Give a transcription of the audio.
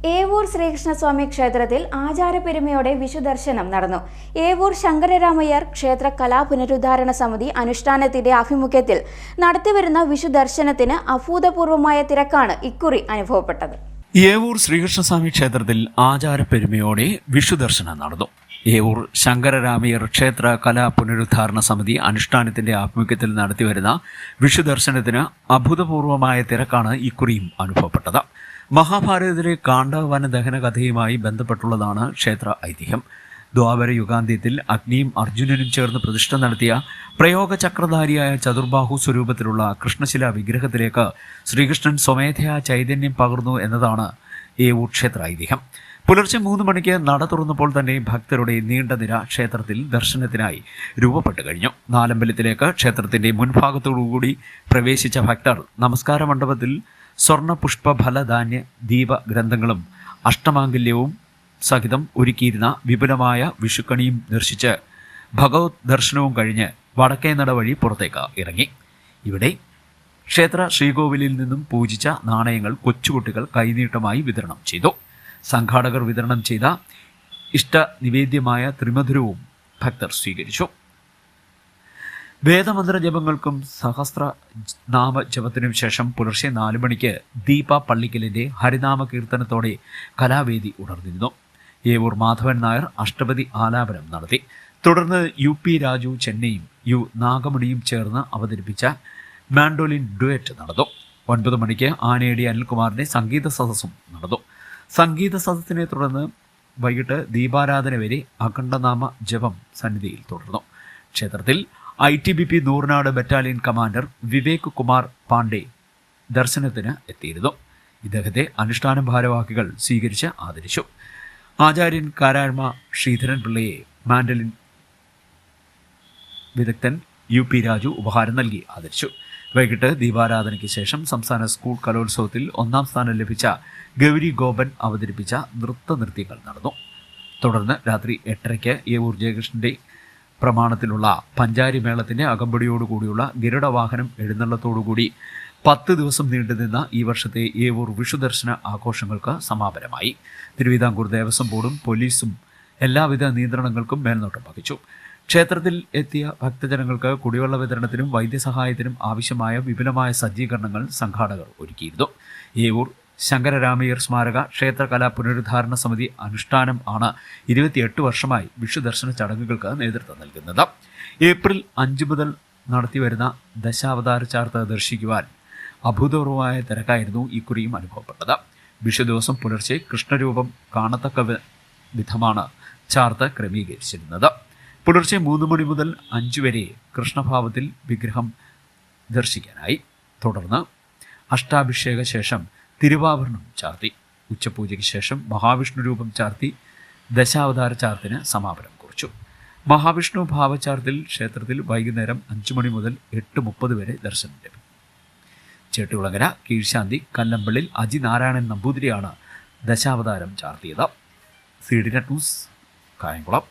ഏവൂർ ശ്രീകൃഷ്ണസ്വാമി ക്ഷേത്രത്തിൽ ആചാരപ്പെരുമയോടെ വിഷുദർശനം നടന്നു. ഏവൂർ ശങ്കരരാമയ്യർ ക്ഷേത്ര കലാപുനരുദ്ധാരണ സമിതി അനുഷ്ഠാനത്തിന്റെ ആഭിമുഖ്യത്തിൽ നടത്തിവരുന്ന വിഷുദർശനത്തിന് അഭൂതപൂർവമായ തിരക്കാണ് ഇക്കുറി അനുഭവപ്പെട്ടത്. ഏവൂർ ശ്രീകൃഷ്ണസ്വാമി ക്ഷേത്രത്തിൽ ആചാരപ്പെരുമയോടെ വിഷുദർശനം നടന്നു. ഏവൂർ ശങ്കരരാമയ്യർ ക്ഷേത്ര കലാ പുനരുദ്ധാരണ സമിതി അനുഷ്ഠാനത്തിന്റെ ആഭിമുഖ്യത്തിൽ നടത്തിവരുന്ന വിഷുദർശനത്തിന് അഭൂതപൂർവമായ തിരക്കാണ് ഇക്കുറിയും അനുഭവപ്പെട്ടത്. മഹാഭാരതത്തിലെ കാണ്ഡവന ദഹന കഥയുമായി ബന്ധപ്പെട്ടുള്ളതാണ് ക്ഷേത്ര ഐതിഹ്യം. ദ്വാപര യുഗാന്ത്യത്തിൽ അഗ്നിയും അർജുനനും ചേർന്ന് പ്രതിഷ്ഠ നടത്തിയ പ്രയോഗചക്രധാരിയായ ചതുർബാഹു സ്വരൂപത്തിലുള്ള കൃഷ്ണശില വിഗ്രഹത്തിലേക്ക് ശ്രീകൃഷ്ണൻ സ്വമേധയാ ചൈതന്യം പകർന്നു എന്നതാണ് ഏവൂർ ക്ഷേത്ര ഐതിഹ്യം. പുലർച്ചെ 3 മണിക്ക് നട തുറന്നപ്പോൾ തന്നെ ഭക്തരുടെ നീണ്ട നിര ക്ഷേത്രത്തിൽ ദർശനത്തിനായി രൂപപ്പെട്ടു കഴിഞ്ഞു. നാലമ്പലത്തിലേക്ക് ക്ഷേത്രത്തിന്റെ മുൻഭാഗത്തോടുകൂടി പ്രവേശിച്ച ഭക്തർ നമസ്കാര മണ്ഡപത്തിൽ സ്വർണ്ണ പുഷ്പ ഫലധാന്യ ദീപ ഗ്രന്ഥങ്ങളും അഷ്ടമാംഗല്യവും സഹിതം ഒരുക്കിയിരുന്ന വിപുലമായ വിഷുക്കണിയും ദർശിച്ച് ഭഗവത് ദർശനവും കഴിഞ്ഞ് വടക്കേ നട വഴി പുറത്തേക്ക് ഇറങ്ങി. ഇവിടെ ക്ഷേത്ര ശ്രീകോവിലിൽ നിന്നും പൂജിച്ച നാണയങ്ങൾ കൊച്ചുകുട്ടികൾ കൈനീട്ടമായി വിതരണം ചെയ്തു. സംഘാടകർ വിതരണം ചെയ്ത ഇഷ്ടനിവേദ്യമായ ത്രിമധുരവും ഭക്തർ സ്വീകരിച്ചു. വേദമന്ത്ര ജപങ്ങൾക്കും സഹസ്ര നാമജപത്തിനും ശേഷം പുലർച്ചെ 4 മണിക്ക് ദീപ പള്ളിക്കലിന്റെ ഹരിനാമ കീർത്തനത്തോടെ കലാവേദി ഉണർന്നിരുന്നു. ഏവൂർ മാധവൻ നായർ അഷ്ടപതി ആലാപനം നടത്തി. തുടർന്ന് UP രാജു ചെന്നൈയും നാഗമണിയും ചേർന്ന് അവതരിപ്പിച്ച മാൻഡോലിൻ ഡുവറ്റ് നടന്നു. 9 മണിക്ക് ആനേടി അനിൽകുമാറിന്റെ സംഗീത സദസ്സും നടന്നു. സംഗീത സദസ്സിനെ തുടർന്ന് വൈകിട്ട് ദീപാരാധന വരെ അഖണ്ഡനാമ ജപം സന്നിധിയിൽ തുടർന്നു. ക്ഷേത്രത്തിൽ ITBP Nooranad battalion commander Vivek Kumar Pandey ദർശനത്തിന് എത്തിയിരുന്നു. ഇദ്ദേഹത്തെ അനുഷ്ഠാന ഭാരവാഹികൾ സ്വീകരിച്ച് ആദരിച്ചു. ആചാര്യൻ കാരാഴ്മ ശ്രീധരൻ പിള്ളയെ മാൻഡലിൻ വിദഗ്ധൻ UP രാജു ഉപഹാരം നൽകി ആദരിച്ചു. വൈകിട്ട് ദീപാരാധനയ്ക്ക് ശേഷം സംസ്ഥാന സ്കൂൾ കലോത്സവത്തിൽ 1ാം സ്ഥാനം ലഭിച്ച ഗൗരി ഗോപൻ അവതരിപ്പിച്ച നൃത്തനൃത്യങ്ങൾ നടന്നു. തുടർന്ന് രാത്രി 8:30 ഏവൂർ ജയകൃഷ്ണന്റെ പ്രമാണത്തിലുള്ള പഞ്ചാരി മേളത്തിന്റെ അകമ്പടിയോടുകൂടിയുള്ള ഗരുഡവാഹനം എഴുന്നള്ളത്തോടുകൂടി 10 ദിവസം നീണ്ടുനിന്ന ഈ വർഷത്തെ ഏവൂർ വിഷുദർശന ആഘോഷങ്ങൾക്ക് സമാപനമായി. തിരുവിതാംകൂർ ദേവസ്വം ബോർഡും പോലീസും എല്ലാവിധ നിയന്ത്രണങ്ങൾക്കും മേൽനോട്ടം വഹിച്ചു. ക്ഷേത്രത്തിൽ എത്തിയ ഭക്തജനങ്ങൾക്ക് കുടിവെള്ള വിതരണത്തിനും വൈദ്യസഹായത്തിനും ആവശ്യമായ വിപുലമായ സജ്ജീകരണങ്ങൾ സംഘാടകർ ഒരുക്കിയിരുന്നു. ഏവൂർ ശങ്കരരാമയ്യർ സ്മാരക ക്ഷേത്ര കലാ പുനരുദ്ധാരണ സമിതി അനുഷ്ഠാനം ആണ് 28 വർഷമായി വിഷുദർശന ചടങ്ങുകൾക്ക് നേതൃത്വം നൽകുന്നത്. ഏപ്രിൽ 5 മുതൽ നടത്തിവരുന്ന ദശാവതാര ചാർത്ത് ദർശിക്കുവാൻ അഭൂതപൂർവമായ തിരക്കായിരുന്നു ഇക്കുറിയും അനുഭവപ്പെട്ടത്. വിഷു ദിവസം പുലർച്ചെ കൃഷ്ണരൂപം കാണത്തക്ക വിധമാണ് ചാർത്ത് ക്രമീകരിച്ചിരുന്നത്. പുലർച്ചെ 3 മണി മുതൽ 5 വരെ കൃഷ്ണഭാവത്തിൽ വിഗ്രഹം ദർശിക്കാനായി. തുടർന്ന് അഷ്ടാഭിഷേക ശേഷം തിരുവാഭരണം ചാർത്തി. ഉച്ചപൂജയ്ക്ക് ശേഷം മഹാവിഷ്ണു രൂപം ചാർത്തി ദശാവതാര ചാർത്തിന് സമാപനം കുറിച്ചു. മഹാവിഷ്ണു ഭാവചാർത്തിൽ ക്ഷേത്രത്തിൽ വൈകുന്നേരം 5 മണി മുതൽ 8:30 വരെ ദർശനം ലഭിക്കും. ചേട്ടുകുളങ്ങര കീഴ്ശാന്തി കല്ലമ്പള്ളിൽ അജി നാരായണൻ നമ്പൂതിരിയാണ് ദശാവതാരം ചാർത്തിയത്. CDNet news, Kayamkulam.